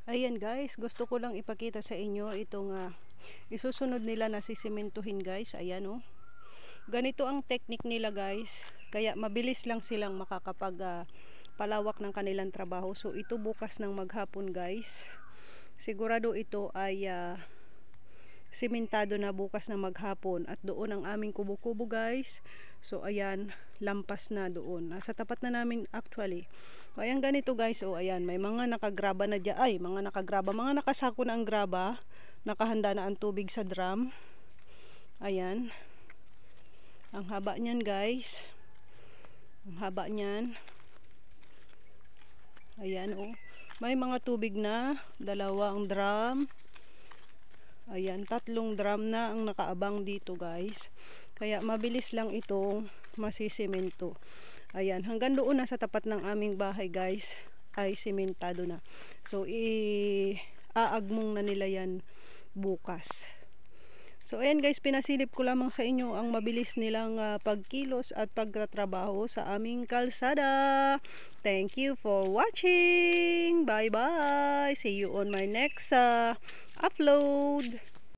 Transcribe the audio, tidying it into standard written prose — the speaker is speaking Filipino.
Ayan guys, gusto ko lang ipakita sa inyo itong isusunod nila na sisimentuhin guys. Ayan oh. Ganito ang technique nila guys. Kaya mabilis lang silang makakapag palawak ng kanilang trabaho. So ito bukas ng maghapon guys. Sigurado ito ay simentado na bukas ng maghapon. At doon ang aming kubo-kubo guys. So ayan, lampas na doon. Nasa tapat na namin actually. So, ayan ganito guys, oh ayan, may mga nakagraba na dyan, mga nakasako na ang graba, nakahanda na ang tubig sa drum. Ayan, ang haba niyan guys, ang haba niyan. Ayan oh, may mga tubig na, 2 drum. Ayan, 3 drum na ang nakaabang dito guys. Kaya mabilis lang itong masisemento. Ayan, hanggang doon na sa tapat ng aming bahay guys ay sementado na. So aagmong na nila yan bukas. So ayan guys, pinasilip ko lamang sa inyo ang mabilis nilang pagkilos at pagtatrabaho sa aming kalsada. Thank you for watching. Bye bye. See you on my next upload.